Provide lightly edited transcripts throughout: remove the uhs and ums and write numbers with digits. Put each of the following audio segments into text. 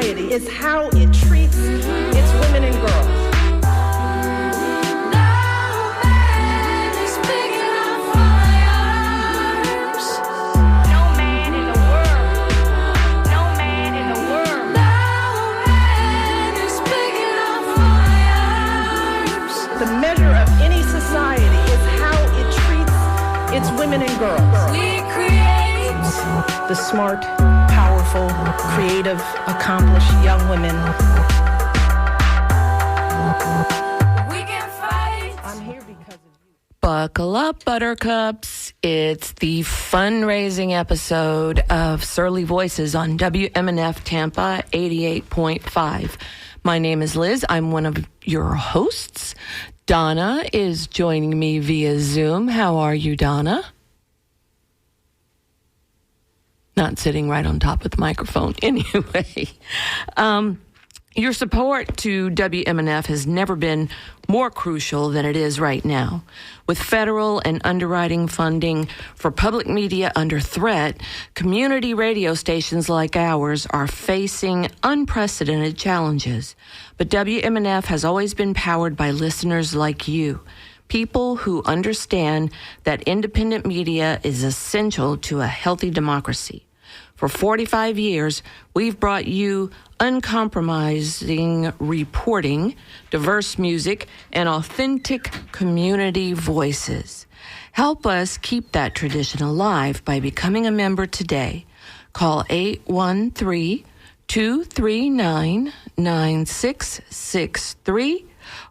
society is how it treats its women and girls. It's women and girls. We create the smart, powerful, creative, accomplished young women. We can fight. I'm here because of you. Buckle up, buttercups. It's the fundraising episode of Surly Voices on WMNF Tampa 88.5. My name is Liz. I'm one of your hosts. Donna is joining me via Zoom. How are you, Donna? Not sitting right on top of the microphone. Anyway, your support to WMNF has never been more crucial than it is right now. With federal and underwriting funding for public media under threat, community radio stations like ours are facing unprecedented challenges. But WMNF has always been powered by listeners like you, people who understand that independent media is essential to a healthy democracy. For 45 years, we've brought you uncompromising reporting, diverse music, and authentic community voices. Help us keep that tradition alive by becoming a member today. Call 813-239-9663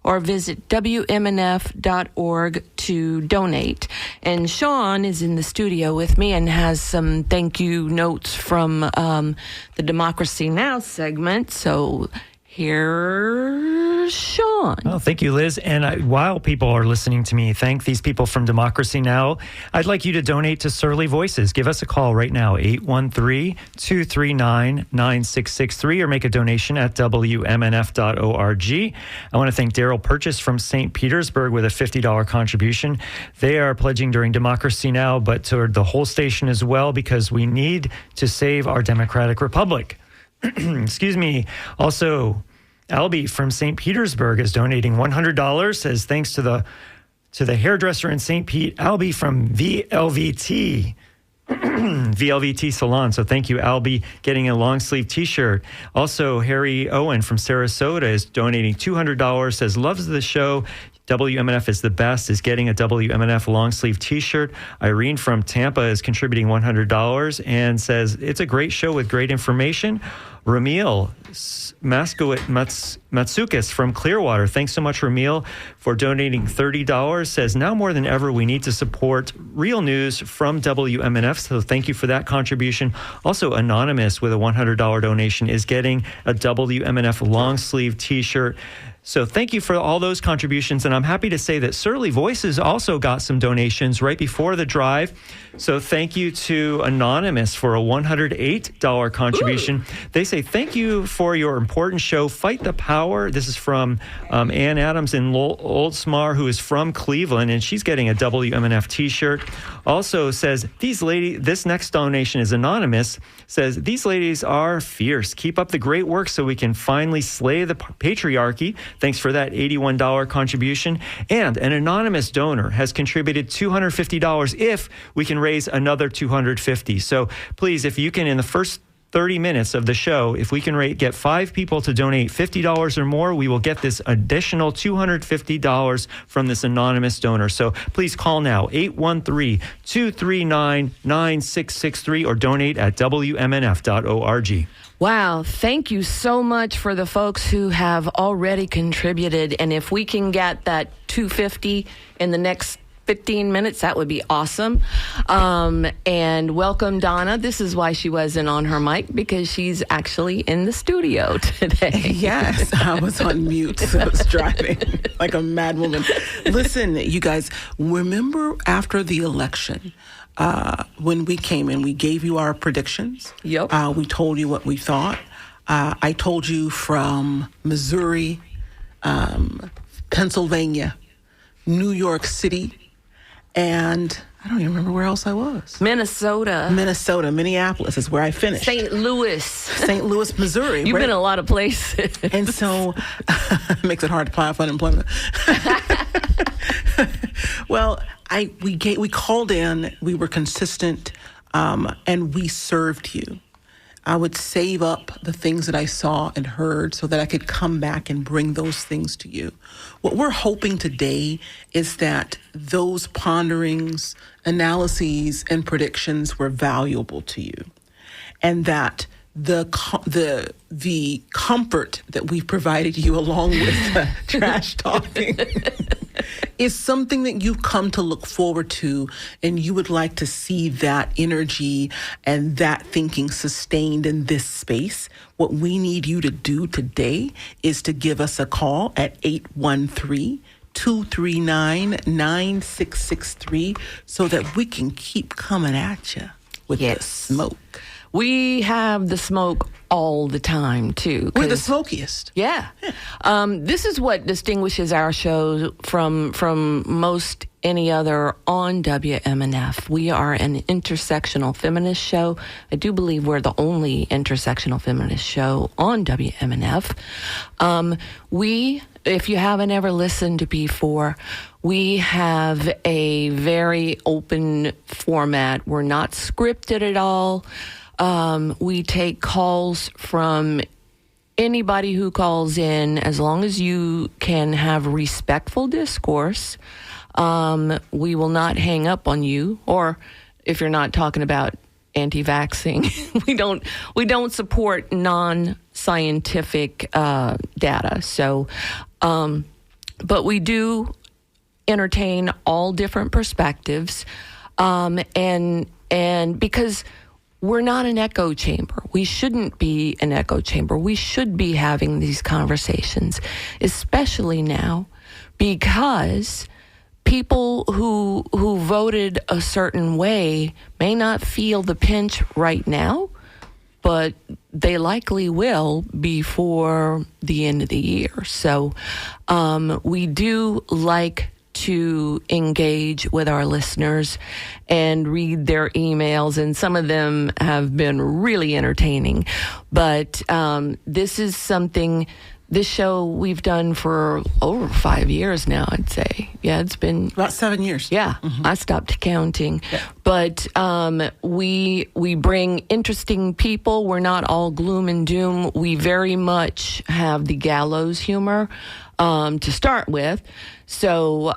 or visit WMNF.org to donate. And Sean is in the studio with me and has some thank you notes from the Democracy Now! Segment. So here's Sean. Oh, thank you, Liz. And while people are listening to me thank these people from Democracy Now!, I'd like you to donate to Surly Voices. Give us a call right now, 813-239-9663, or make a donation at WMNF.org. I want to thank Daryl Purchase from St. Petersburg with a $50 contribution. They are pledging during Democracy Now!, but toward the whole station as well, because we need to save our democratic republic. Excuse me. Also, Albie from St. Petersburg is donating $100. Says thanks to the hairdresser in St. Pete, Albie from VLVT. VLVT Salon. So thank you, Albie, getting a long sleeve T-shirt. Also, Harry Owen from Sarasota is donating $200. Says loves the show. WMNF is the best, is getting a WMNF long sleeve T-shirt. Irene from Tampa is contributing $100 and says it's a great show with great information. Ramil Matsukis from Clearwater. Thanks so much, Ramil, for donating $30. Says now more than ever we need to support real news from WMNF. So thank you for that contribution. Also, Anonymous with a $100 donation is getting a WMNF long sleeve T-shirt. So thank you for all those contributions, and I'm happy to say that Surly Voices also got some donations right before the drive. So thank you to Anonymous for a $108 contribution. Ooh. They say, thank you for your important show, Fight the Power. This is from Ann Adams in Oldsmar, who is from Cleveland, and she's getting a WMNF T-shirt. Also says, this next donation is Anonymous, says, these ladies are fierce. Keep up the great work so we can finally slay the patriarchy. Thanks for that $81 contribution. And an anonymous donor has contributed $250 if we can raise another $250. So please, if you can, in the first 30 minutes of the show, if we can get 5 people to donate $50 or more, we will get this additional $250 from this anonymous donor. So please call now, 813-239-9663, or donate at WMNF.org. Wow, thank you so much for the folks who have already contributed. And if we can get that $250 in the next 15 minutes, that would be awesome. And welcome, Donna. This is why she wasn't on her mic, because she's actually in the studio today. Yes, I was on mute, so I was driving like a mad woman. Listen, you guys, remember after the election, when we came in, we gave you our predictions. Yep. We told you what we thought. I told you from Missouri, Pennsylvania, New York City, and I don't even remember where else I was. Minnesota. Minneapolis is where I finished. St. Louis. St. Louis, Missouri. You've been a lot of places. And so it makes it hard to apply for unemployment. Well, we called in, we were consistent, and we served you. I would save up the things that I saw and heard so that I could come back and bring those things to you. What we're hoping today is that those ponderings, analyses, and predictions were valuable to you, and that the comfort that we've provided you along with the trash talking is something that you've come to look forward to, and you would like to see that energy and that thinking sustained in this space. What we need you to do today is to give us a call at 813-239-9663 so that we can keep coming at you with the smoke. We have the smoke all the time, too. We're the smokiest. Yeah. This is what distinguishes our show from most any other on WMNF. We are an intersectional feminist show. I do believe we're the only intersectional feminist show on WMNF. If you haven't ever listened before, we have a very open format. We're not scripted at all. We take calls from anybody who calls in, as long as you can have respectful discourse. We will not hang up on you, or if you're not talking about anti-vaxxing, we don't support non-scientific data. So, but we do entertain all different perspectives, and because we're not an echo chamber. We shouldn't be an echo chamber. We should be having these conversations, especially now, because people who voted a certain way may not feel the pinch right now, but they likely will before the end of the year. So we do like to engage with our listeners and read their emails, and some of them have been really entertaining. But this is something, this show we've done for over 5 years now, I'd say. Yeah, it's been about 7 years. Yeah, I stopped counting. Yeah. But we bring interesting people. We're not all gloom and doom. We very much have the gallows humor to start with. So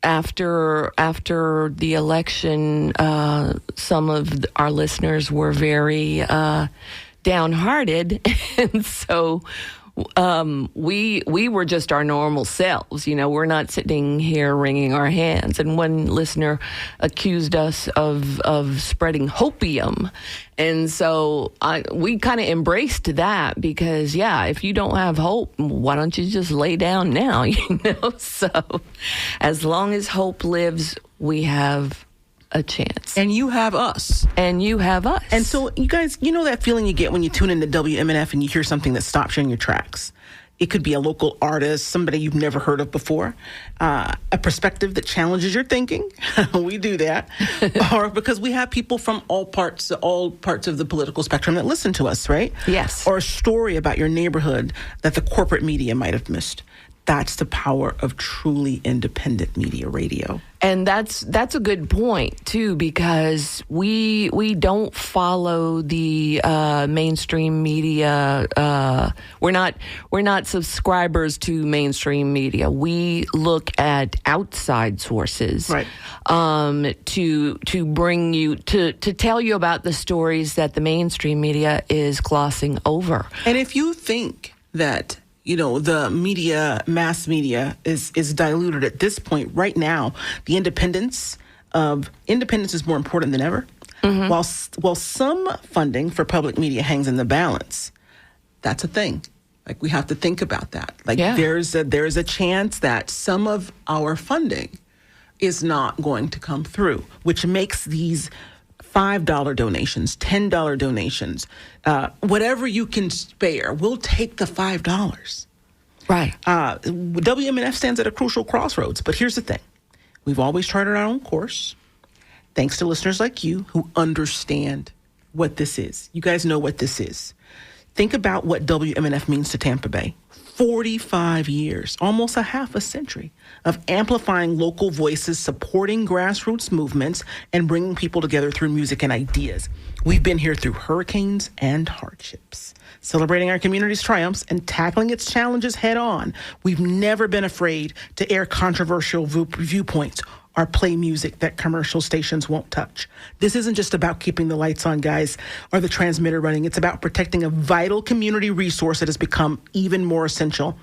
after the election, some of our listeners were very downhearted, and so we were just our normal selves. You know, we're not sitting here wringing our hands. And one listener accused us of spreading hopium. And so we kind of embraced that because, yeah, if you don't have hope, why don't you just lay down now, you know? So as long as hope lives, we have a chance. And you have us. And you have us. And so, you guys, you know that feeling you get when you tune into WMNF and you hear something that stops you in your tracks? It could be a local artist, somebody you've never heard of before, a perspective that challenges your thinking. We do that. Or because we have people from all parts of the political spectrum that listen to us, right? Yes. Or a story about your neighborhood that the corporate media might have missed. That's the power of truly independent media radio. And that's a good point too, because we don't follow the mainstream media. We're not subscribers to mainstream media. We look at outside sources, right? To bring you to tell you about the stories that the mainstream media is glossing over. And if you think that, you know, the mass media is diluted at this point right now, the independence is more important than ever. Mm-hmm. While some funding for public media hangs in the balance, that's a thing. Like, we have to think about that. Like, there's a chance that some of our funding is not going to come through, which makes these $5 donations, $10 donations, whatever you can spare, we'll take the $5. Right. WMNF stands at a crucial crossroads, but here's the thing. We've always charted our own course. thanks to listeners like you who understand what this is. You guys know what this is. Think about what WMNF means to Tampa Bay. 45 years, almost a half a century of amplifying local voices, supporting grassroots movements, and bringing people together through music and ideas. We've been here through hurricanes and hardships, celebrating our community's triumphs and tackling its challenges head on. We've never been afraid to air controversial viewpoints or play music that commercial stations won't touch. This isn't just about keeping the lights on, guys, or the transmitter running. It's about protecting a vital community resource that has become even more essential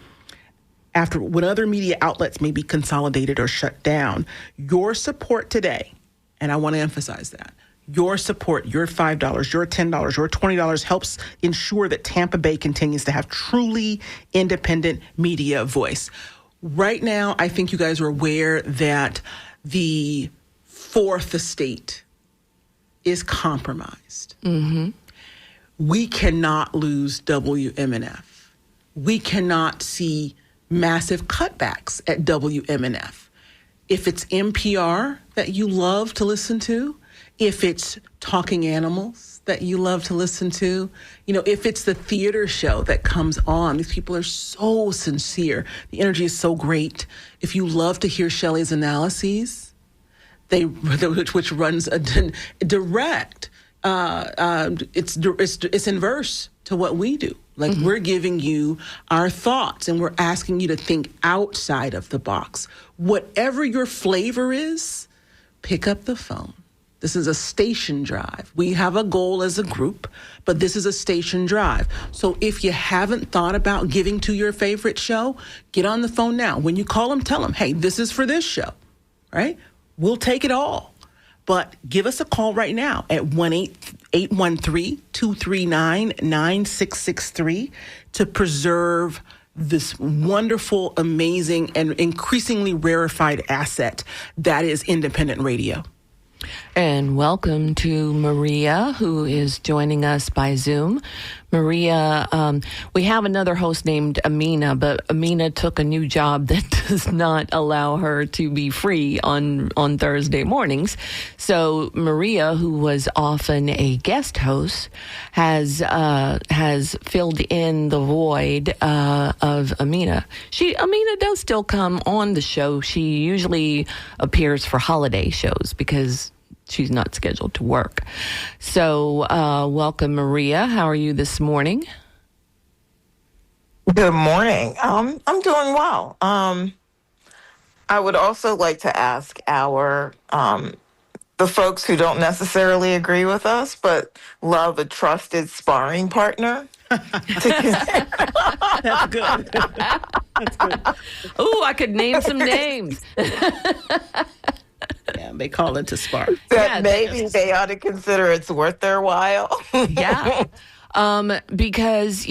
after when other media outlets may be consolidated or shut down. Your support today, and I want to emphasize that, your support, your $5, your $10, your $20 helps ensure that Tampa Bay continues to have truly independent media voice. Right now, I think you guys are aware that the fourth estate is compromised. Mm-hmm. We cannot lose WMNF. We cannot see massive cutbacks at WMNF. If it's NPR that you love to listen to, if it's Talking Animals that you love to listen to, if it's the theater show that comes on, these people are so sincere. The energy is so great. If you love to hear Shelley's analyses, which runs a direct, it's inverse to what we do. Like, we're giving you our thoughts and we're asking you to think outside of the box. Whatever your flavor is, pick up the phone. This is a station drive. We have a goal as a group, but this is a station drive. So if you haven't thought about giving to your favorite show, get on the phone now. When you call them, tell them, hey, this is for this show, right? We'll take it all. But give us a call right now at 1-813-239-9663 to preserve this wonderful, amazing, and increasingly rarefied asset that is independent radio. And welcome to Maria, who is joining us by Zoom. Maria, we have another host named Amina, but Amina took a new job that does not allow her to be free on Thursday mornings. So Maria, who was often a guest host, has filled in the void of Amina. Amina does still come on the show. She usually appears for holiday shows because she's not scheduled to work. So welcome, Maria. How are you this morning? Good morning. I'm doing well. I would also like to ask the folks who don't necessarily agree with us, but love a trusted sparring partner. That's good. That's good. Ooh, I could name some names. Yeah, they call it to spar. Maybe they ought to consider it's worth their while. Yeah. Because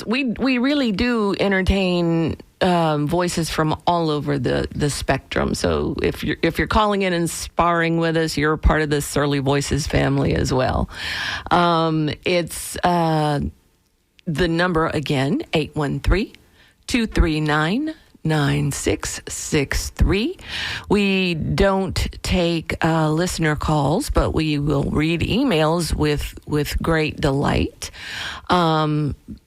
we really do entertain voices from all over the spectrum. So if you're calling in and sparring with us, you're part of the Surly Voices family as well. It's the number again, 813-239-9663. We don't take listener calls, but we will read emails with great delight.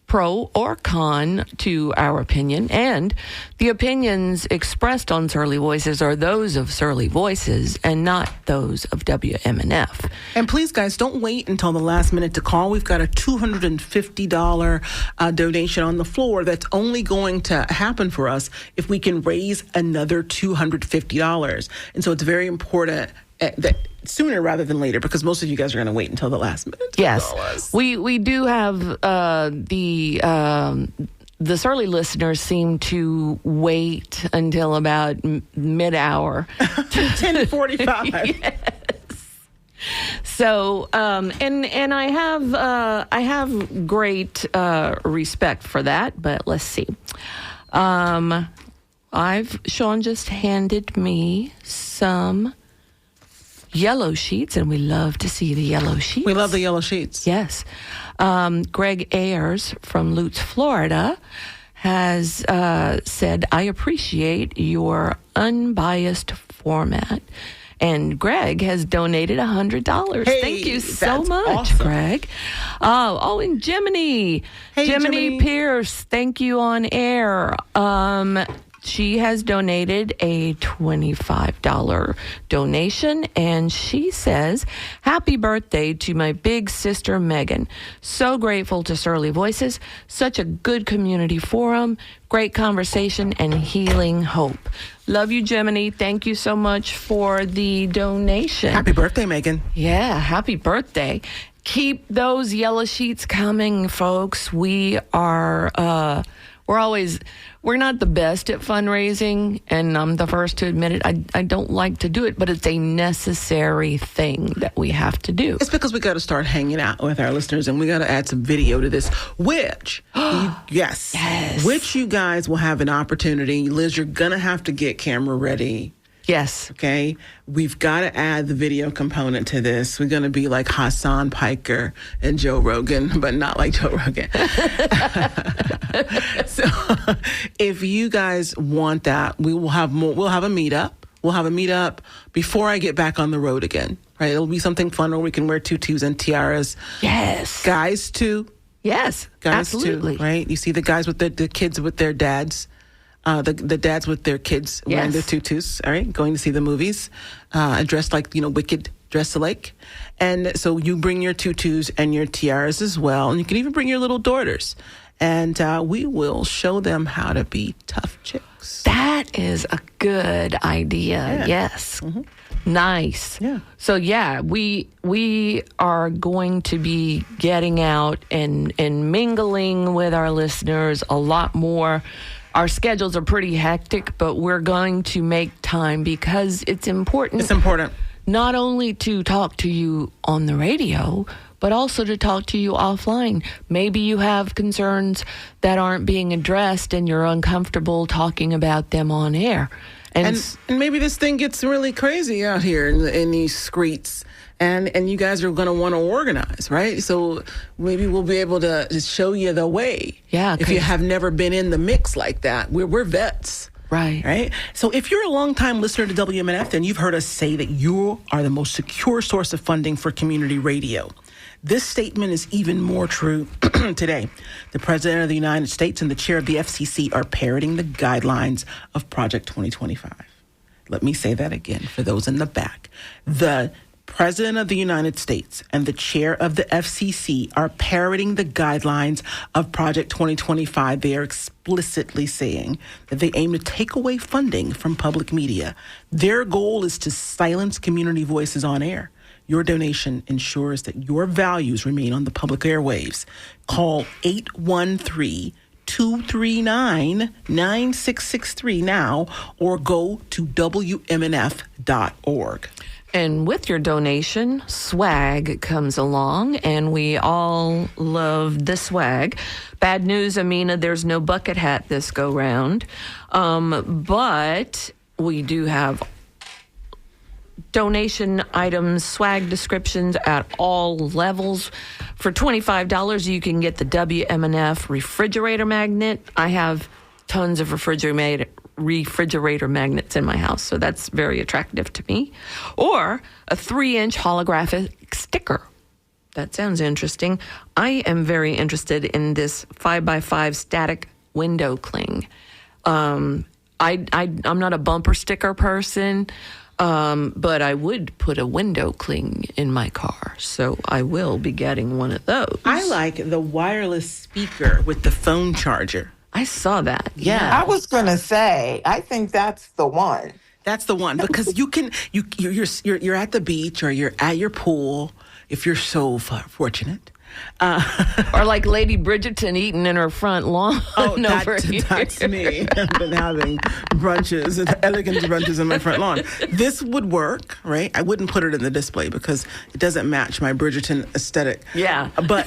Pro or con to our opinion, and the opinions expressed on Surly Voices are those of Surly Voices and not those of WMNF. And please, guys, don't wait until the last minute to call. We've got a $250 donation on the floor that's only going to happen for us if we can raise another $250. And so it's very important that sooner rather than later, because most of you guys are going to wait until the last minute. Yes, we do have the Surly listeners seem to wait until about mid-hour. 10:45. Yes. So, and I have great respect for that, but let's see. Sean just handed me some yellow sheets, and we love to see the yellow sheets. We love the yellow sheets. Yes. Greg Ayers from Lutz, Florida, has said, I appreciate your unbiased format And Greg has donated $100. Hey, Thank you so that's much, awesome. Greg. And Jiminy. Hey, Jiminy Jiminy. Pierce, thank you on air. She has donated a $25 donation, and she says, "Happy birthday to my big sister, Megan. So grateful to Surly Voices. Such a good community forum, great conversation, and healing hope." Love you, Jiminy. Thank you so much for the donation. Happy birthday, Megan. Yeah, happy birthday. Keep those yellow sheets coming, folks. We're not the best at fundraising, and I'm the first to admit it. I don't like to do it, but it's a necessary thing that we have to do. It's because we got to start hanging out with our listeners, and we got to add some video to this, which, yes, which you guys will have an opportunity. Liz, you're going to have to get camera ready. Yes. Okay, we've got to add the video component to this. We're going to be like Hassan Piker and Joe Rogan, but not like Joe Rogan. So, if you guys want that, we'll have a meetup. We'll have a meetup before I get back on the road again. Right? It'll be something fun where we can wear tutus and tiaras. Yes. Guys too. Yes. Guys Absolutely. too. Right? You see the guys with the kids with their dads. The dads with their kids wearing their tutus, all right, going to see the movies, dressed like, Wicked dressed alike. And so you bring your tutus and your tiaras as well. And you can even bring your little daughters. And we will show them how to be tough chicks. That is a good idea. Yeah. Yes. Mm-hmm. Nice. Yeah. So we are going to be getting out and mingling with our listeners a lot more. Our schedules are pretty hectic, but we're going to make time because it's important. It's important. Not only to talk to you on the radio, but also to talk to you offline. Maybe you have concerns that aren't being addressed and you're uncomfortable talking about them on air. And maybe this thing gets really crazy out here in these streets. And you guys are going to want to organize, right? So maybe we'll be able to show you the way. Yeah. If you have never been in the mix like that. We're vets. Right. Right? So if you're a longtime listener to WMNF, then you've heard us say that you are the most secure source of funding for community radio. This statement is even more true today. The President of the United States and the Chair of the FCC are parroting the guidelines of Project 2025. Let me say that again for those in the back. The President of the United States and the Chair of the FCC are parroting the guidelines of Project 2025. They are explicitly saying that they aim to take away funding from public media. Their goal is to silence community voices on air. Your donation ensures that your values remain on the public airwaves. Call 813-239-9663 now or go to WMNF.org. And with your donation, swag comes along, and we all love the swag. Bad news, Amina, there's no bucket hat this go round. But we do have donation items, swag descriptions at all levels. For $25, you can get the WMNF refrigerator magnet. I have tons of refrigerator magnets in my house, so that's very attractive to me. Or a 3-inch holographic sticker. That sounds interesting. I am very interested in this 5x5 static window cling. I'm not a bumper sticker person, but I would put a window cling in my car, so I will be getting one of those. I like the wireless speaker with the phone charger. I saw that. I was going to say, I think that's the one. That's the one, because you're at the beach or you're at your pool if you're so fortunate. Or like Lady Bridgerton eating in her front lawn. Oh, here. That's me. I've been having brunches, elegant brunches in my front lawn. This would work, right? I wouldn't put it in the display because it doesn't match my Bridgerton aesthetic. Yeah. But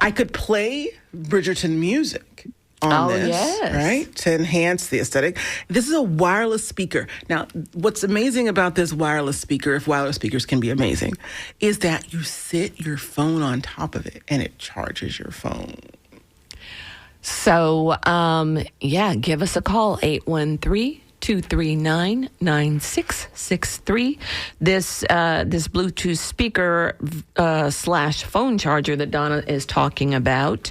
I could play Bridgerton music on this, yes. right? To enhance the aesthetic. This is a wireless speaker. Now, what's amazing about this wireless speaker, if wireless speakers can be amazing, is that you sit your phone on top of it and it charges your phone. So, give us a call, 813 239-9663. This Bluetooth speaker slash phone charger that Donna is talking about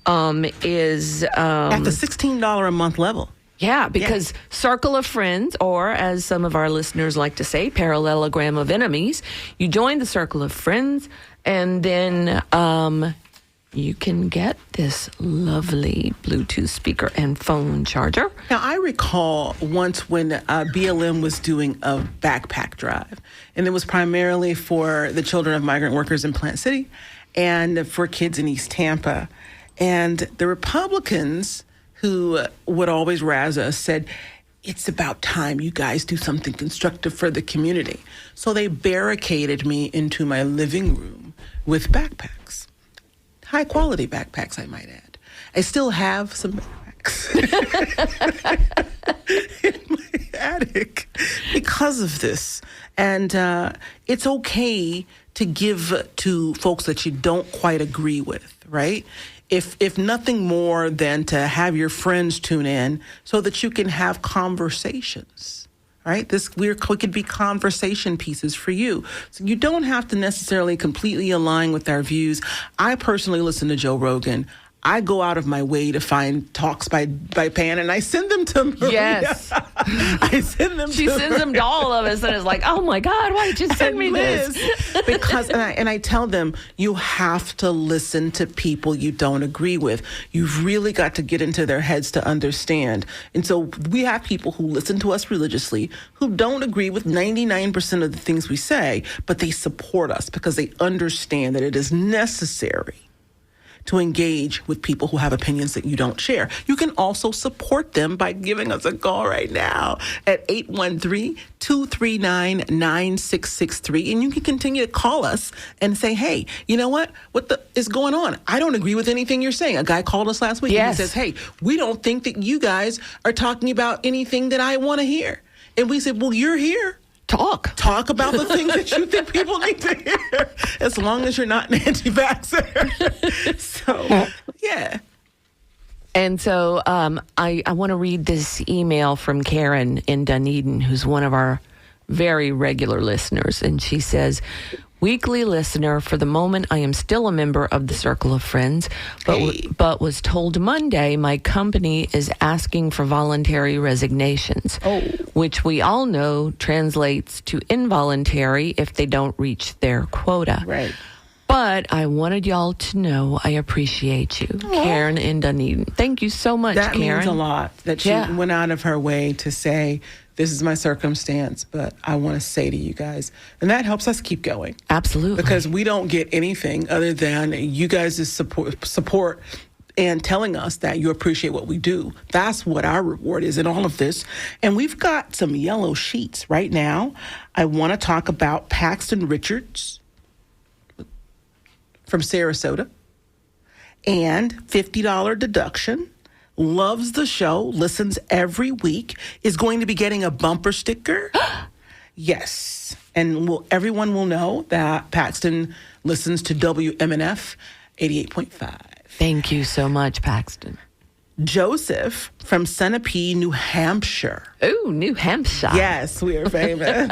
is At the $16 a month level. yeah, because circle of friends, or as some of our listeners like to say, parallelogram of enemies. You join the circle of friends, and then you can get this lovely Bluetooth speaker and phone charger. Now, I recall once when BLM was doing a backpack drive, and it was primarily for the children of migrant workers in Plant City and for kids in East Tampa. And the Republicans who would always razz us said, it's about time you guys do something constructive for the community. So they barricaded me into my living room with backpacks. High quality backpacks, I might add. I still have some backpacks in my attic because of this. And it's okay to give to folks that you don't quite agree with, right? If nothing more than to have your friends tune in so that you can have conversations, right? We could be conversation pieces for you. So you don't have to necessarily completely align with our views. I personally listen to Joe Rogan. I go out of my way to find talks by Pan, and I send them to Maria. Yes. I send them She to sends them to all of us, and it's like, oh my God, why did you send me this? Because, and I tell them, you have to listen to people you don't agree with. You've really got to get into their heads to understand. And so we have people who listen to us religiously who don't agree with 99% of the things we say, but they support us because they understand that it is necessary to engage with people who have opinions that you don't share. You can also support them by giving us a call right now at 813-239-9663. And you can continue to call us and say, hey, you know what? What is going on? I don't agree with anything you're saying. A guy called us last week and he says, hey, we don't think that you guys are talking about anything that I want to hear. And we said, well, you're here. Talk about the things that you think people need to hear, as long as you're not an anti-vaxxer. So, yeah. And so I want to read this email from Karen in Dunedin, who's one of our very regular listeners. And she says, weekly listener, for the moment, I am still a member of the Circle of Friends, but was told Monday my company is asking for voluntary resignations, which we all know translates to involuntary if they don't reach their quota. Right. But I wanted y'all to know I appreciate you, Karen in Dunedin. Thank you so much, Karen. That Karen. means a lot that she went out of her way to say, this is my circumstance, but I want to say to you guys, and that helps us keep going. Absolutely. Because we don't get anything other than you guys' support and telling us that you appreciate what we do. That's what our reward is in all of this. And we've got some yellow sheets right now. I want to talk about Paxton Richards from Sarasota, and $50 deduction. Loves the show, listens every week, is going to be getting a bumper sticker. Yes. And everyone will know that Paxton listens to WMNF 88.5. Thank you so much, Paxton. Joseph from Sunapee, New Hampshire. Ooh, New Hampshire. Yes, we are famous.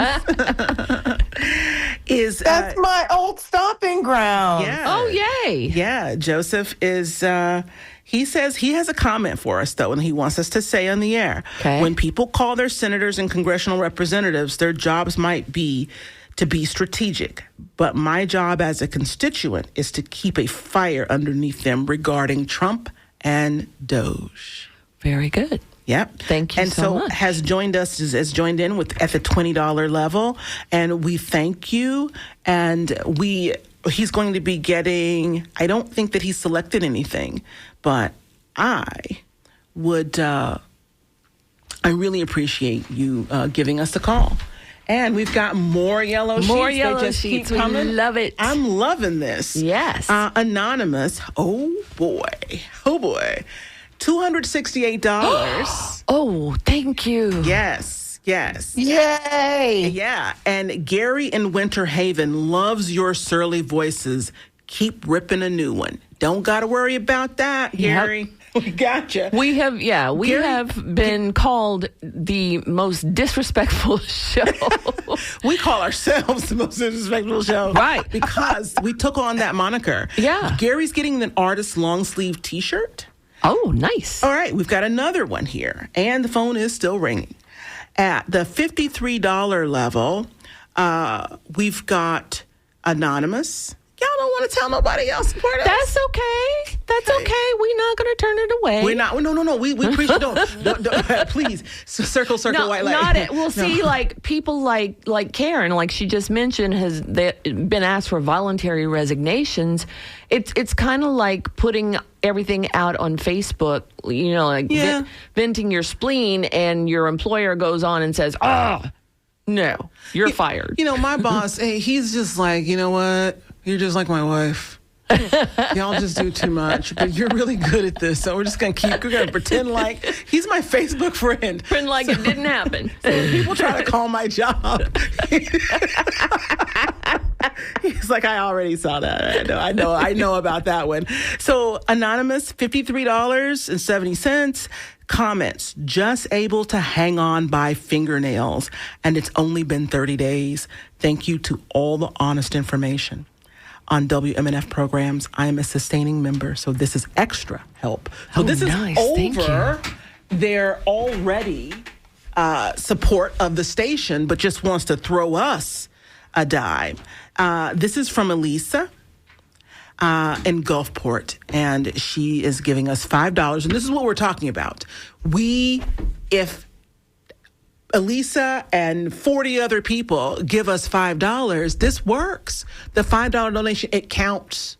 That's my old stomping ground. Yeah. Oh, yay. Yeah, Joseph is... he says he has a comment for us, though, and he wants us to say on the air. Okay. When people call their senators and congressional representatives, their jobs might be to be strategic. But my job as a constituent is to keep a fire underneath them regarding Trump and Doge. Very good. Yep. Thank you so much. And so has joined joined in with at the $20 level, and we thank you. And he's going to be getting, I don't think that he's selected anything, but I really appreciate you giving us a call. And we've got more yellow sheets. More yellow they just sheets. Keep coming. We love it. I'm loving this. Yes. Anonymous. Oh boy. $268. Oh, thank you. Yes. Yay! Yeah. And Gary in Winter Haven loves your surly voices. keep ripping a new one. Don't got to worry about that, Gary. We gotcha. We have been called the most disrespectful show. We call ourselves the most disrespectful show. Right. Because we took on that moniker. Yeah. Gary's getting an artist long sleeve t-shirt. Oh, nice. All right, we've got another one here. And the phone is still ringing. At the $53 level, we've got Anonymous. Y'all don't want to tell nobody else. That's okay. That's okay. We're not going to turn it away. We're not. No. We preach. Don't please. Circle, white light. Not it. We'll see. Like people like Karen, like she just mentioned, has been asked for voluntary resignations. It's kind of like putting everything out on Facebook. You know, like venting your spleen, and your employer goes on and says, "Oh, no, you're fired." You know, my boss. Hey, he's just like, you know what? You're just like my wife. Y'all just do too much, but you're really good at this. So we're going to pretend like he's my Facebook friend. Pretend like it didn't happen. So when people try to call my job, he's like, I already saw that. I know about that one. So Anonymous, $53.70. Comments, just able to hang on by fingernails, and it's only been 30 days. Thank you to all the honest information on WMNF programs. I am a sustaining member, so this is extra help. So this is nice. over their already support of the station, but just wants to throw us a dime. This is from Elisa in Gulfport, and she is giving us $5. And this is what we're talking about. If Elisa and 40 other people give us $5, this works. The $5 donation, it counts.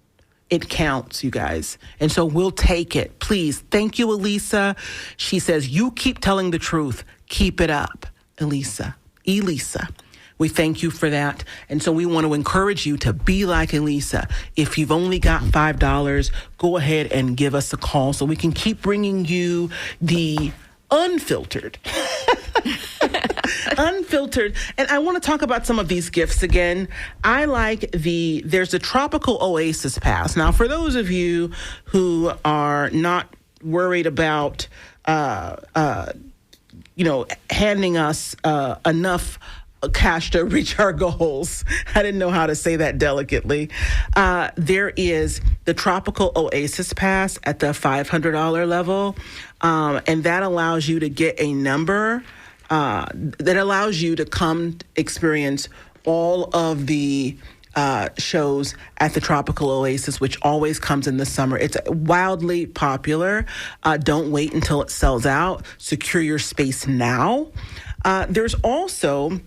It counts, you guys. And so we'll take it. Please. Thank you, Elisa. She says, you keep telling the truth. Keep it up, Elisa. We thank you for that. And so we want to encourage you to be like Elisa. If you've only got $5, go ahead and give us a call so we can keep bringing you the unfiltered. And I want to talk about some of these gifts again. I like there's a Tropical Oasis Pass. Now, for those of you who are not worried about, handing us enough cash to reach our goals. I didn't know how to say that delicately. There is the Tropical Oasis Pass at the $500 level, and that allows you to get a number that allows you to come experience all of the shows at the Tropical Oasis, which always comes in the summer. It's wildly popular. Don't wait until it sells out. Secure your space now. There's also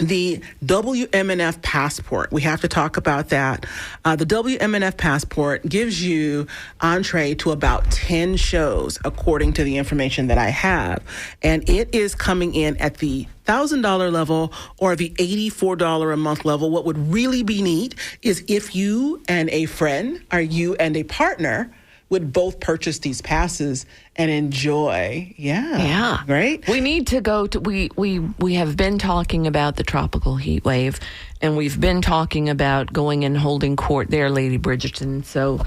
the WMNF Passport. We have to talk about that. The WMNF Passport gives you entree to about 10 shows, according to the information that I have. And it is coming in at the $1,000 level or the $84 a month level. What would really be neat is if you and a friend or you and a partner would both purchase these passes and enjoy. Yeah. Right? We need to go to, we have been talking about the tropical heat wave, and we've been talking about going and holding court there, Lady Bridgerton. So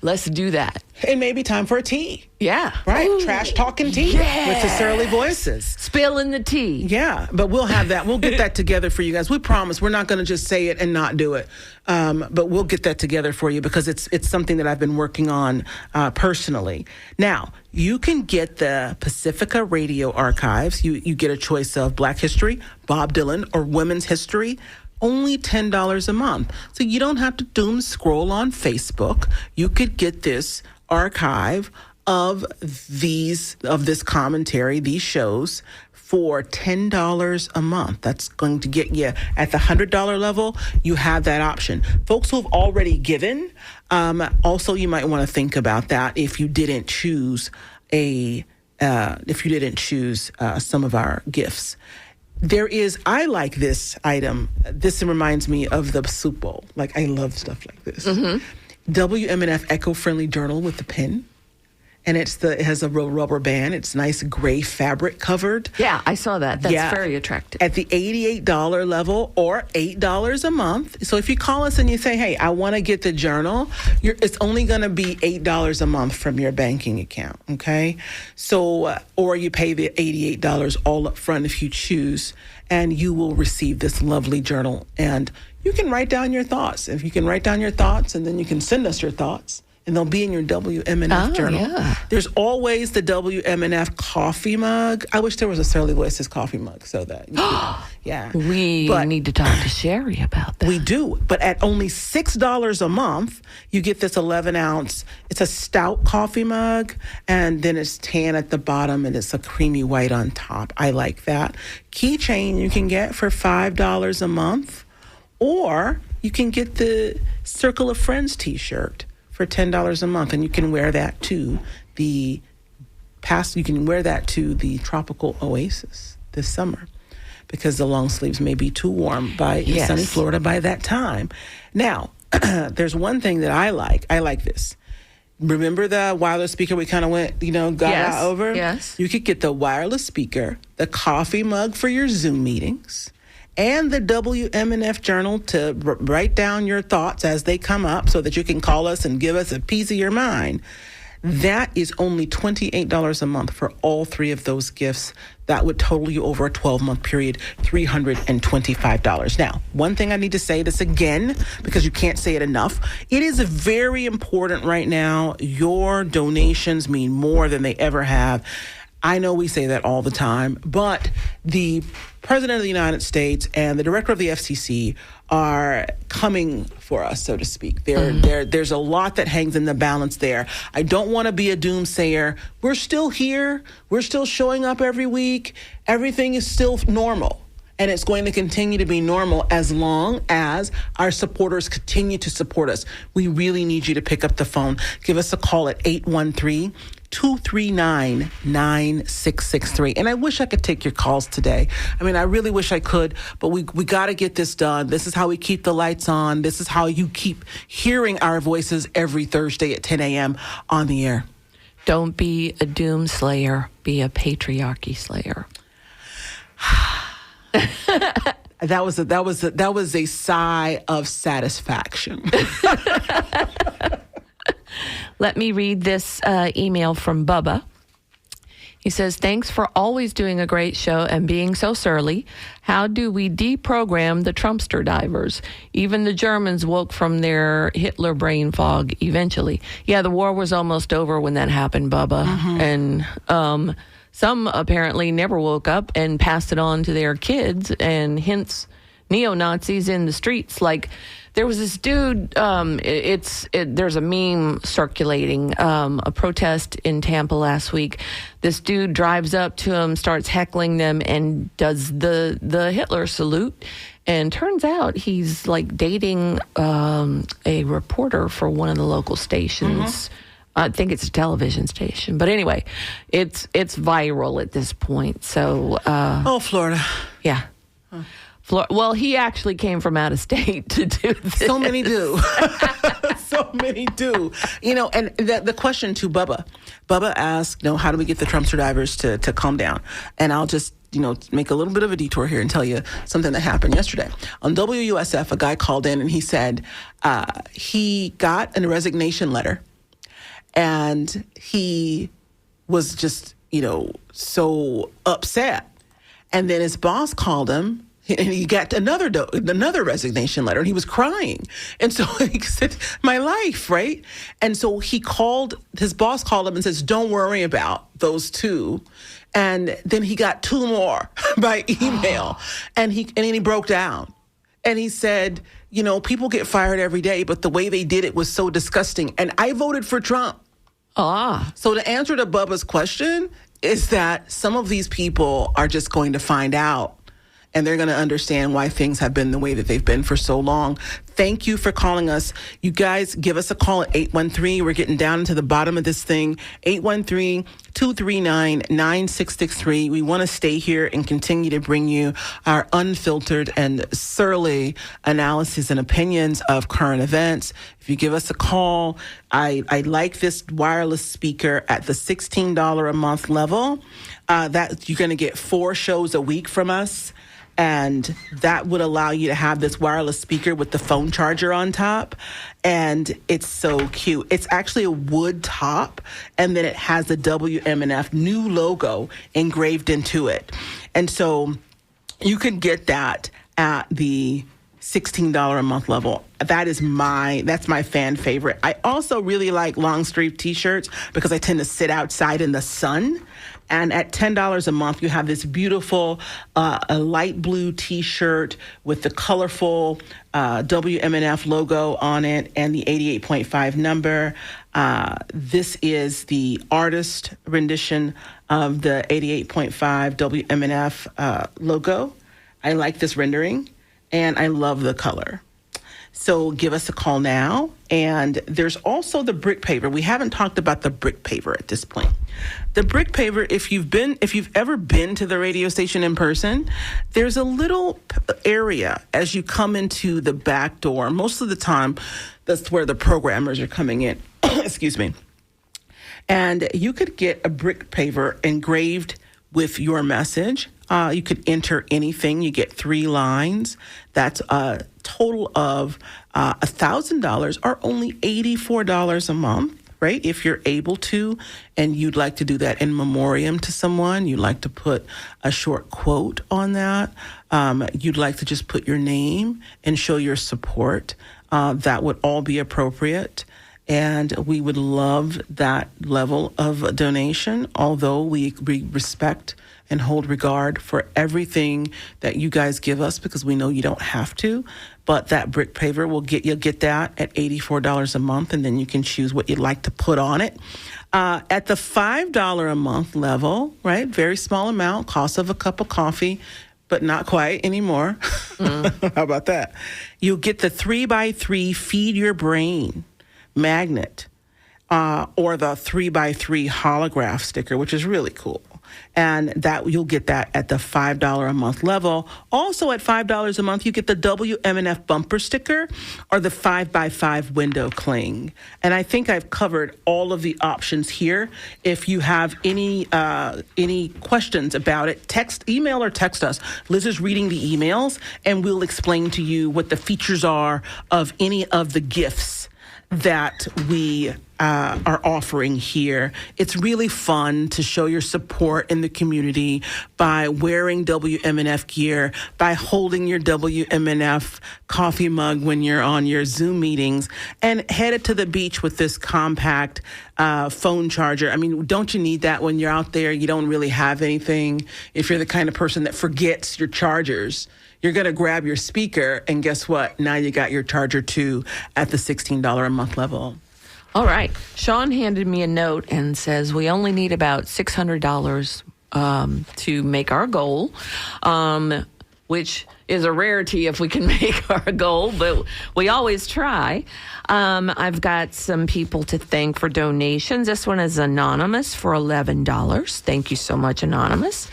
let's do that. It may be time for a tea. Yeah. Right? Ooh. Trash talking tea with the Surly Voices. Spilling the tea. Yeah, but we'll have that. We'll get that together for you guys. We promise we're not going to just say it and not do it. But we'll get that together for you because it's something that I've been working on personally. Now, you can get the Pacifica Radio Archives. You get a choice of Black History, Bob Dylan, or Women's History. Only $10 a month. So you don't have to doom scroll on Facebook. You could get this archive of this commentary, these shows, for $10 a month. That's going to get you at the $100 level. You have that option. Folks who have already given, also you might want to think about that if you didn't choose some of our gifts. I like this item. This reminds me of the Soup Bowl. Like, I love stuff like this. Mm-hmm. WMNF Eco-Friendly Journal with the pen. and it has a real rubber band. It's nice gray fabric covered. Yeah, I saw that. That's very attractive. At the $88 level or $8 a month. So if you call us and you say, hey, I want to get the journal, it's only going to be $8 a month from your banking account, okay? So, or you pay the $88 all up front if you choose, and you will receive this lovely journal. And you can write down your thoughts. If you can write down your thoughts, and then you can send us your thoughts. And they'll be in your WMNF journal. Yeah. There's always the WMNF coffee mug. I wish there was a Surly Voices coffee mug so that you could, We need to talk to Sherry about that. We do. But at only $6 a month, you get this 11-ounce. It's a stout coffee mug, and then it's tan at the bottom, and it's a creamy white on top. I like that. Keychain you can get for $5 a month, or you can get the Circle of Friends T-shirt for $10 a month, and you can wear that to the tropical oasis this summer, because the long sleeves may be too warm in sunny Florida by that time. Now, there's one thing that I like. I like this. Remember the wireless speaker we kind of got over? Yes. You could get the wireless speaker, the coffee mug for your Zoom meetings, and the WMNF journal to write down your thoughts as they come up so that you can call us and give us a piece of your mind. That is only $28 a month for all three of those gifts. That would total you over a 12-month period, $325. Now, one thing I need to say this again, because you can't say it enough. It is very important right now. Your donations mean more than they ever have. I know we say that all the time, but the President of the United States and the Director of the FCC are coming for us, so to speak. There's a lot that hangs in the balance there. I don't want to be a doomsayer. We're still here. We're still showing up every week. Everything is still normal. And it's going to continue to be normal as long as our supporters continue to support us. We really need you to pick up the phone. Give us a call at 813-239-9663. And I wish I could take your calls today. I mean, I really wish I could, but we got to get this done. This is how we keep the lights on. This is how you keep hearing our voices every Thursday at 10 a.m. on the air. Don't be a doom slayer. Be a patriarchy slayer. That was a sigh of satisfaction. Let me read this email from Bubba. He says, thanks for always doing a great show and being so surly. How do we deprogram the Trumpster divers? Even the Germans woke from their Hitler brain fog eventually. Yeah, the war was almost over when that happened, Bubba. Mm-hmm. And some apparently never woke up and passed it on to their kids, and hence neo-Nazis in the streets. Like, there was this dude, there's a meme circulating, a protest in Tampa last week. This dude drives up to him, starts heckling them, and does the Hitler salute. And turns out he's like dating a reporter for one of the local stations. Mm-hmm. I think it's a television station. But anyway, it's viral at this point. So Florida. Yeah. Huh. Well, he actually came from out of state to do this. So many do. So many do. And the question to Bubba asked, how do we get the Trumpster divers to calm down? And I'll just, make a little bit of a detour here and tell you something that happened yesterday. On WUSF, a guy called in and he said he got a resignation letter. And he was just, so upset. And then his boss called him, and he got another resignation letter, and he was crying. And so he said, my life, right? And so his boss called him and says, don't worry about those two. And then he got two more by email. And then he broke down. And he said, people get fired every day, but the way they did it was so disgusting. And I voted for Trump. So the answer to Bubba's question is that some of these people are just going to find out and they're going to understand why things have been the way that they've been for so long. Thank you for calling us. You guys, give us a call at 813. We're getting down to the bottom of this thing. 813-239-9663. We want to stay here and continue to bring you our unfiltered and surly analysis and opinions of current events. If you give us a call, I like this wireless speaker at the $16 a month level. That you're going to get 4 shows a week from us. And that would allow you to have this wireless speaker with the phone charger on top. And it's so cute. It's actually a wood top, and then it has the WMNF new logo engraved into it. And so you can get that at the $16 a month level. That's my fan favorite. I also really like long sleeve t-shirts because I tend to sit outside in the sun. And at $10 a month, you have this beautiful a light blue T-shirt with the colorful WMNF logo on it and the 88.5 number. This is the artist rendition of the 88.5 WMNF logo. I like this rendering, and I love the color. So give us a call now. And there's also the brick paver. We haven't talked about the brick paver at this point. The brick paver, if you've ever been to the radio station in person, there's a little area as you come into the back door. Most of the time, that's where the programmers are coming in. Excuse me. And you could get a brick paver engraved with your message. You could enter anything. You get 3 lines. That's a total of $1,000 or only $84 a month, right? If you're able to, and you'd like to do that in memoriam to someone, you'd like to put a short quote on that, you'd like to just put your name and show your support, that would all be appropriate. And we would love that level of donation, although we respect and hold regard for everything that you guys give us because we know you don't have to. But that brick paver, you'll get that at $84 a month, and then you can choose what you'd like to put on it. At the $5 a month level, right, very small amount, cost of a cup of coffee, but not quite anymore. How about that? You'll get the 3x3 Feed Your Brain magnet, or the 3x3 holograph sticker, which is really cool. And that you'll get that at the $5 a month level. Also at $5 a month, you get the WMNF bumper sticker or the 5x5 window cling. And I think I've covered all of the options here. If you have any questions about it, email or text us. Liz is reading the emails, and we'll explain to you what the features are of any of the gifts that we are offering here. It's really fun to show your support in the community by wearing WMNF gear, by holding your WMNF coffee mug when you're on your Zoom meetings, and headed to the beach with this compact phone charger. I mean, don't you need that when you're out there? You don't really have anything. If you're the kind of person that forgets your chargers, you're going to grab your speaker, and guess what? Now you got your charger too at the $16 a month level. All right. Sean handed me a note and says we only need about $600 to make our goal, which is a rarity if we can make our goal, but we always try. I've got some people to thank for donations. This one is anonymous for $11. Thank you so much, Anonymous.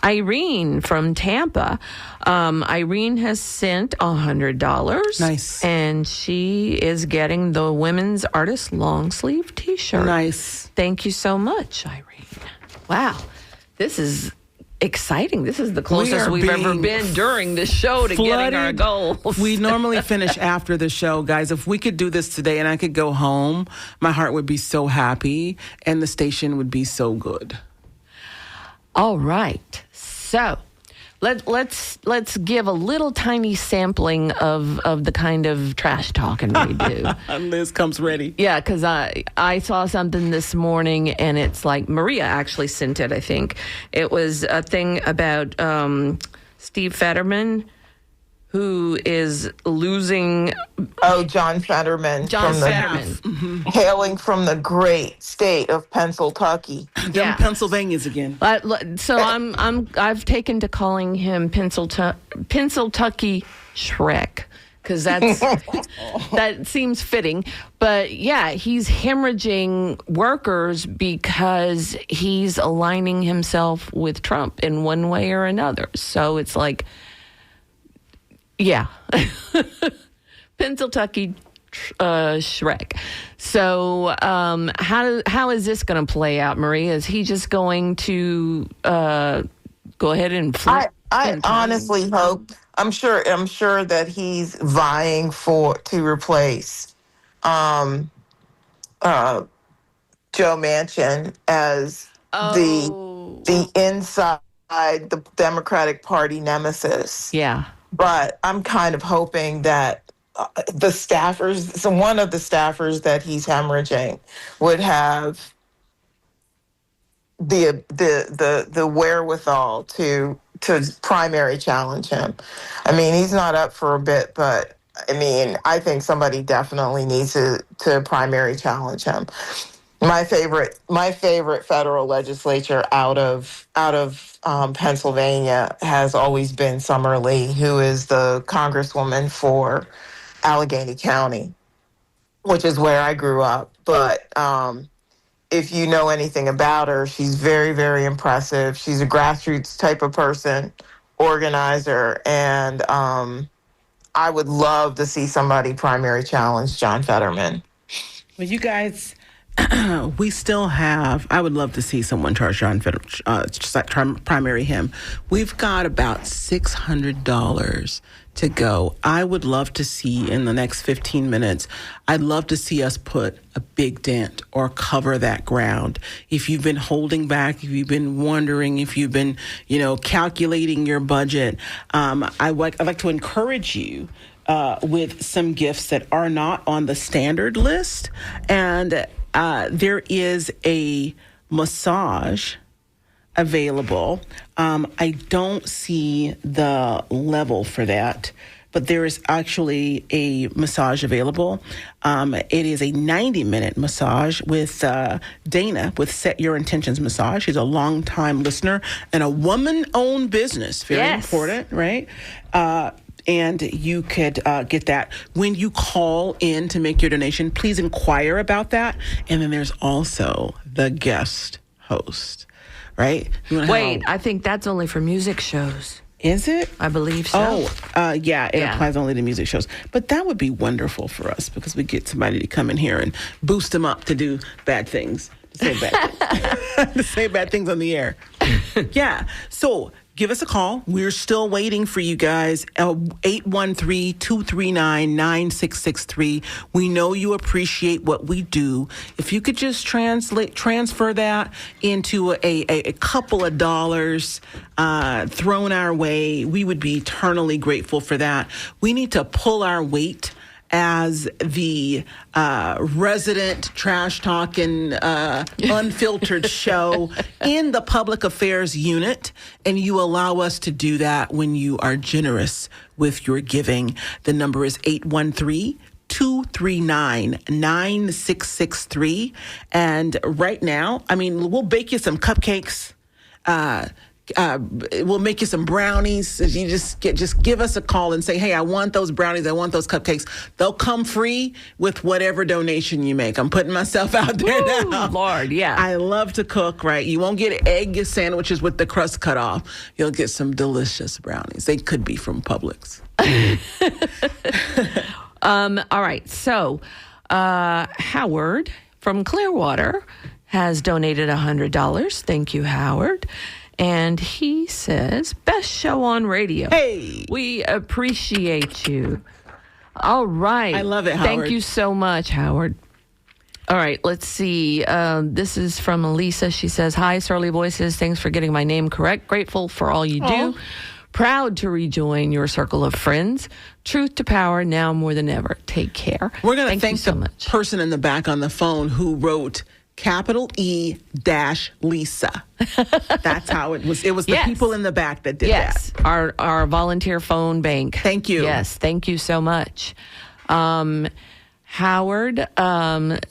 Irene from Tampa. Irene has sent $100. Nice. And she is getting the Women's Artist long sleeve T-shirt. Nice. Thank you so much, Irene. Wow. This is exciting. This is the closest we've ever been during this show to getting our goals. We normally finish after the show, guys. If we could do this today and I could go home, my heart would be so happy and the station would be so good. All right. So let's give a little tiny sampling of the kind of trash talking we do. Liz comes ready. Yeah, because I saw something this morning, and it's like Maria actually sent it, I think. It was a thing about Steve Fetterman, who is losing. Oh, John Fetterman. John from Fetterman. Hailing from the great state of Pennsylvania. Yeah. Pennsylvanians again. So I've taken to calling him Pennsyltucky Shrek, because that seems fitting. But yeah, he's hemorrhaging workers because he's aligning himself with Trump in one way or another. So it's like, yeah, Pennsyltucky Shrek. So how is this going to play out, Maria? Is he just going to go ahead and flip? I honestly hope. I'm sure that he's vying to replace Joe Manchin as the inside the Democratic Party nemesis. Yeah. But I'm kind of hoping that the staffers, so one of the staffers that he's hemorrhaging, would have the wherewithal to primary challenge him. I mean, he's not up for a bit, but I mean, I think somebody definitely needs to primary challenge him. My favorite federal legislature out of Pennsylvania has always been Summer Lee, who is the congresswoman for Allegheny County, which is where I grew up. But if you know anything about her, she's very, very impressive. She's a grassroots type of person, organizer, and I would love to see somebody primary challenge John Fetterman. Well, you guys, we still have, I would love to see someone charge John Fetterman, primary him. We've got about $600 to go. I would love to see in the next 15 minutes, I'd love to see us put a big dent or cover that ground. If you've been holding back, if you've been wondering, if you've been, calculating your budget, I'd like to encourage you with some gifts that are not on the standard list. And there is a massage available. I don't see the level for that, but there is actually a massage available. It is a 90-minute massage with Dana with Set Your Intentions Massage. She's a longtime listener and a woman-owned business. Very important, right? And you could get that when you call in to make your donation. Please inquire about that. And then there's also the guest host. Right? Wait, I think that's only for music shows. Is it? I believe so. Yeah, it applies only to music shows. But that would be wonderful for us because we get somebody to come in here and boost them up to do bad things, to say bad things, to say bad things on the air. Yeah. So give us a call. We're still waiting for you guys. 813-239-9663. We know you appreciate what we do. If you could just transfer that into a couple of dollars thrown our way, we would be eternally grateful for that. We need to pull our weight as the resident trash-talking, unfiltered show in the public affairs unit, and you allow us to do that when you are generous with your giving. The number is 813-239-9663. And right now, we'll bake you some cupcakes. We'll make you some brownies. If you just give us a call and say, hey, I want those brownies, I want those cupcakes. They'll come free with whatever donation you make. I'm putting myself out there now. Lord, yeah. I love to cook, right? You won't get egg sandwiches with the crust cut off. You'll get some delicious brownies. They could be from Publix. All right. So Howard from Clearwater has donated $100. Thank you, Howard. And he says, best show on radio. Hey! We appreciate you. All right. I love it, Howard. Thank you so much, Howard. All right, let's see. This is from Elisa. She says, hi, Surly Voices. Thanks for getting my name correct. Grateful for all you do. Proud to rejoin your circle of friends. Truth to power now more than ever. Take care. We're going to thank you so the much. person in the back on the phone who wrote capital E dash Lisa. That's how it was. It was the Yes. people in the back that did Yes, that. our volunteer phone bank. Thank you. Yes, thank you so much. Howard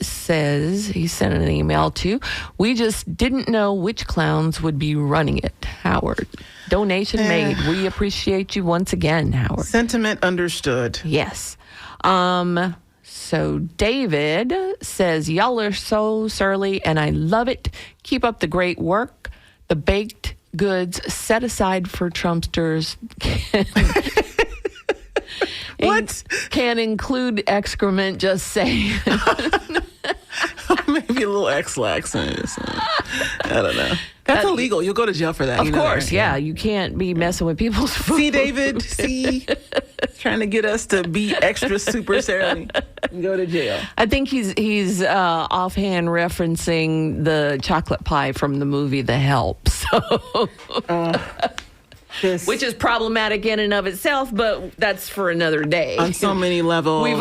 says, he sent an email too. We just didn't know which clowns would be running it. Howard, donation made. We appreciate you once again, Howard. Sentiment understood. Yes. So David says, y'all are so surly and I love it. Keep up the great work. The baked goods set aside for Trumpsters What? can include excrement, just saying. Maybe a little X-lax in it. I don't know. That's illegal. You'll go to jail for that. Of You know course, that. yeah. You can't be messing with people's food. See, David? See? Trying to get us to be extra super surly and go to jail. I think he's offhand referencing the chocolate pie from the movie The Help, so which is problematic in and of itself, but that's for another day. on so many levels. We've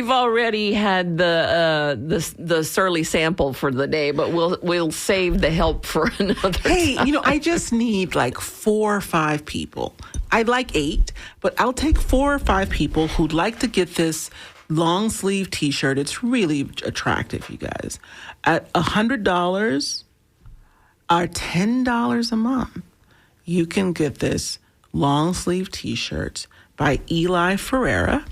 already had the surly sample for the day, but we'll save The Help for another Hey, time. I just need like 4 or 5 people. I'd like 8, but I'll take 4 or 5 people who'd like to get this long sleeve T-shirt. It's really attractive, you guys. At $100 or $10 a month, you can get this long sleeve T-shirt by Eli Ferreira.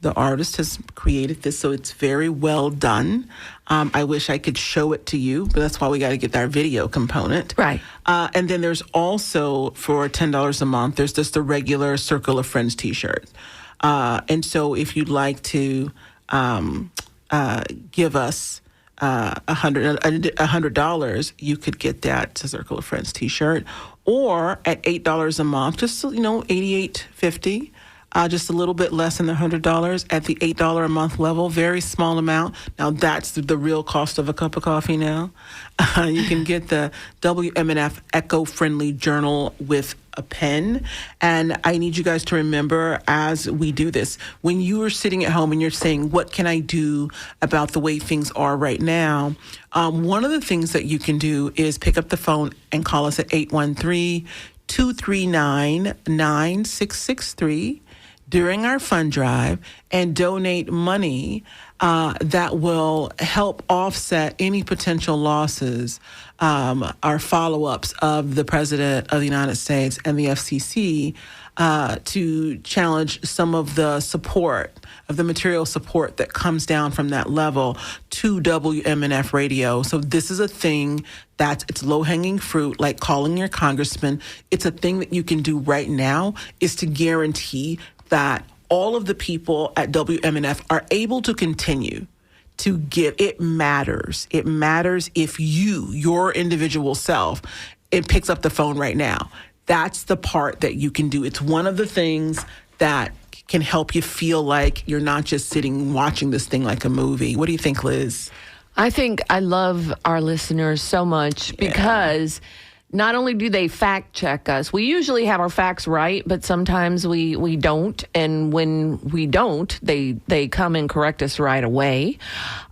The artist has created this, so it's very well done. I wish I could show it to you, but that's why we got to get our video component. Right. And then there's also, for $10 a month, there's just the regular Circle of Friends T-shirt. And so if you'd like to give us $100, you could get that Circle of Friends T-shirt, or at $8 a month, just $88.50. Just a little bit less than the $100 at the $8 a month level, very small amount. Now that's the real cost of a cup of coffee now. You can get the WMNF Eco-Friendly Journal with a pen. And I need you guys to remember as we do this, when you are sitting at home and you're saying, what can I do about the way things are right now? One of the things that you can do is pick up the phone and call us at 813-239-9663 during our fund drive and donate money that will help offset any potential losses, our follow-ups of the President of the United States and the FCC to challenge some of the support, of the material support that comes down from that level to WMNF radio. So this is a thing it's low-hanging fruit, like calling your congressman. It's a thing that you can do right now, is to guarantee that all of the people at WMNF are able to continue to give. It matters. It matters if your individual self, it picks up the phone right now. That's the part that you can do. It's one of the things that can help you feel like you're not just sitting watching this thing like a movie. What do you think, Liz? I think I love our listeners so much because not only do they fact check us, we usually have our facts right, but sometimes we don't. And when we don't, they come and correct us right away.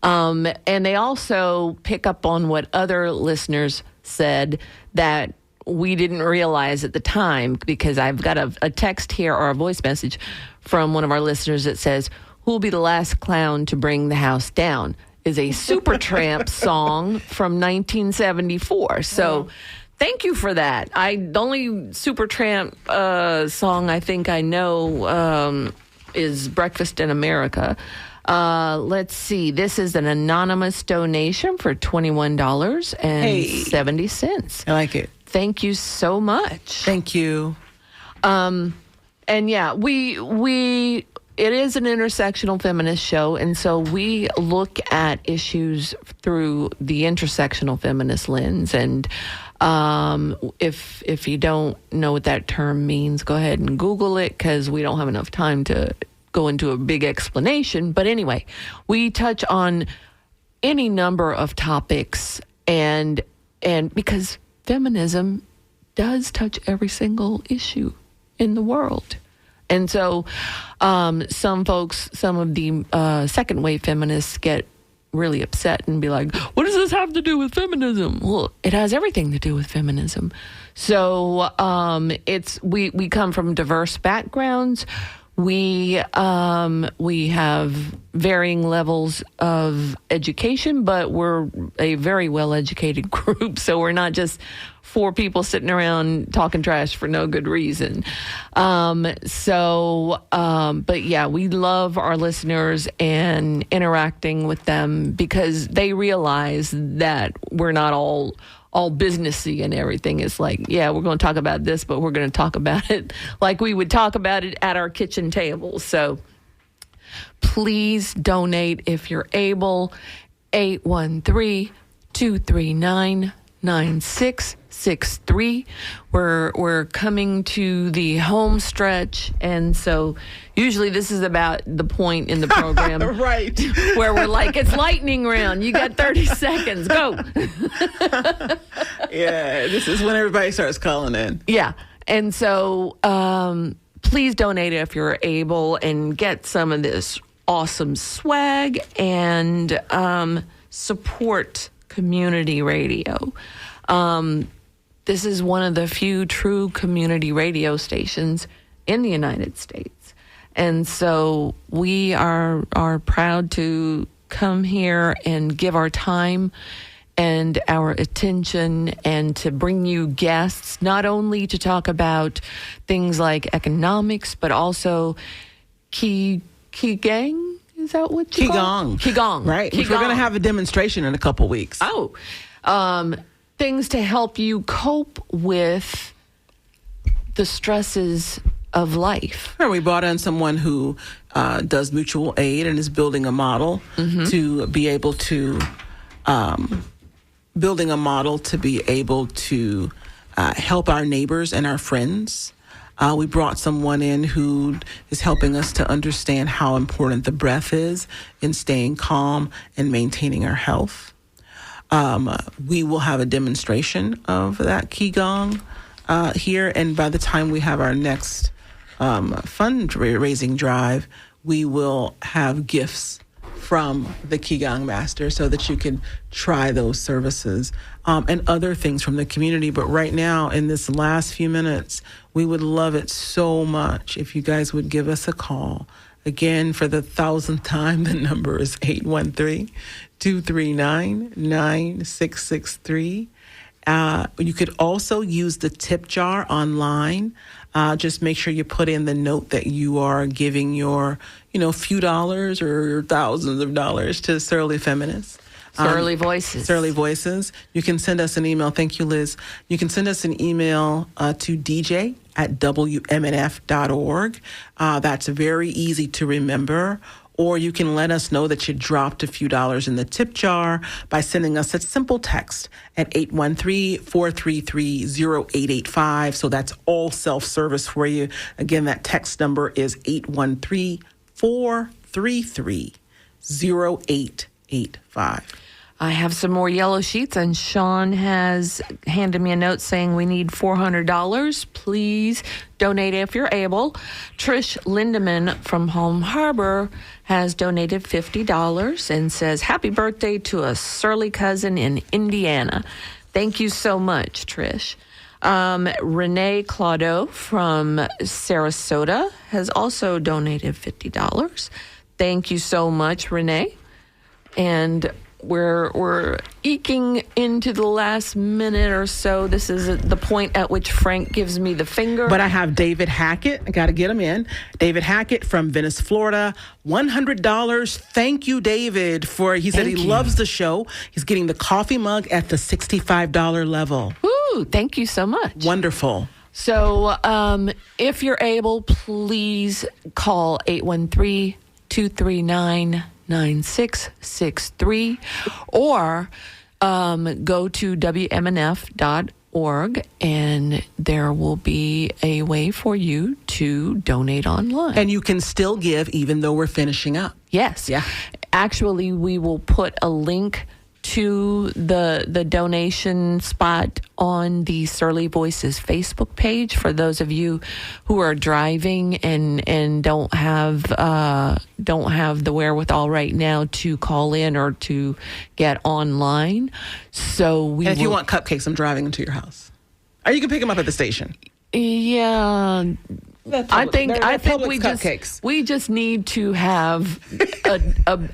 And they also pick up on what other listeners said that we didn't realize at the time, because I've got a text here or a voice message from one of our listeners that says, "Who'll be the last clown to bring the house down?" is a Supertramp song from 1974. So thank you for that. The only Supertramp song I think I know is Breakfast in America. Let's see. This is an anonymous donation for $21.70. I like it. Thank you so much. Thank you. And yeah, it is an intersectional feminist show, and so we look at issues through the intersectional feminist lens. And if you don't know what that term means, go ahead and Google it, because we don't have enough time to go into a big explanation. But anyway, we touch on any number of topics, and because feminism does touch every single issue in the world. And so some folks, some of the second wave feminists get really upset and be like, what does this have to do with feminism? Well, it has everything to do with feminism. So we come from diverse backgrounds. We have varying levels of education, but we're a very well-educated group. So we're not just four people sitting around talking trash for no good reason. But yeah, we love our listeners and interacting with them because they realize that we're not all businessy and everything. It's like, yeah, we're going to talk about this, but we're going to talk about it like we would talk about it at our kitchen table. So please donate if you're able. 813-239-9663. We're coming to the home stretch, and so usually this is about the point in the program right, where we're like, it's lightning round. You got 30 seconds. Go. Yeah, this is when everybody starts calling in. Yeah. And so please donate if you're able and get some of this awesome swag and support community radio. This is one of the few true community radio stations in the United States. And so we are proud to come here and give our time and our attention and to bring you guests, not only to talk about things like economics, but also Qigong. Is that what you call it? Qigong. Right. Which we're going to have a demonstration in a couple weeks. Oh. Things to help you cope with the stresses of life. We brought in someone who does mutual aid and is building a model to be able to help our neighbors and our friends. We brought someone in who is helping us to understand how important the breath is in staying calm and maintaining our health. We will have a demonstration of that Qigong here, and by the time we have our next fundraising drive, we will have gifts from the Qigong master so that you can try those services and other things from the community. But right now, in this last few minutes, we would love it so much if you guys would give us a call. Again, for the 1,000th time, the number is 813-239-9663. You could also use the tip jar online. Just make sure you put in the note that you are giving your, few dollars or thousands of dollars to Surly Feminists. Surly Voices. Surly Voices. You can send us an email. Thank you, Liz. You can send us an email to dj@wmnf.org. That's very easy to remember. Or you can let us know that you dropped a few dollars in the tip jar by sending us a simple text at 813-433-0885. So that's all self-service for you. Again, that text number is 813-433-0885. I have some more yellow sheets, and Sean has handed me a note saying we need $400. Please donate if you're able. Trish Lindemann from Home Harbor has donated $50 and says, happy birthday to a surly cousin in Indiana. Thank you so much, Trish. Renee Claudeau from Sarasota has also donated $50. Thank you so much, Renee. And we're eking into the last minute or so. This is the point at which Frank gives me the finger. But I have David Hackett. I got to get him in. David Hackett from Venice, Florida. $100. Thank you, David, he said he loves the show. He's getting the coffee mug at the $65 level. Ooh, thank you so much. Wonderful. So if you're able, please call 813-239-9663 or go to WMNF.org and there will be a way for you to donate online. And you can still give even though we're finishing up. Yes. Yeah. Actually, we will put a link to the donation spot on the Surly Voices Facebook page for those of you who are driving and don't have the wherewithal right now to call in or to get online. So And if you want cupcakes, I'm driving into your house. Or you can pick them up at the station. Yeah. I think cupcakes. we just need to have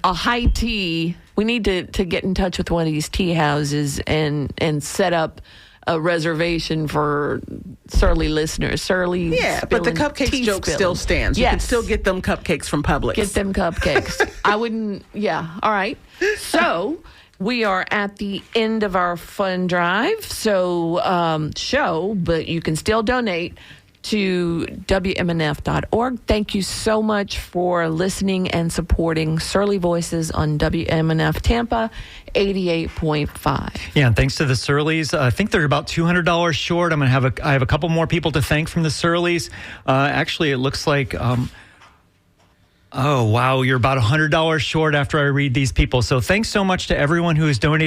a high tea. We need to get in touch with one of these tea houses and set up a reservation for Surly listeners. Surly, yeah, but the cupcakes joke still stands. You can still get them cupcakes from Publix. Get them cupcakes. I wouldn't. Yeah. All right. So. We are at the end of our fund drive, but you can still donate to WMNF.org. Thank you so much for listening and supporting Surly Voices on WMNF Tampa 88.5. Yeah, and thanks to the Surleys. I think they're about $200 short. I have a couple more people to thank from the Surleys. Actually, it looks like... oh, wow, you're about $100 short after I read these people. So thanks so much to everyone who has donated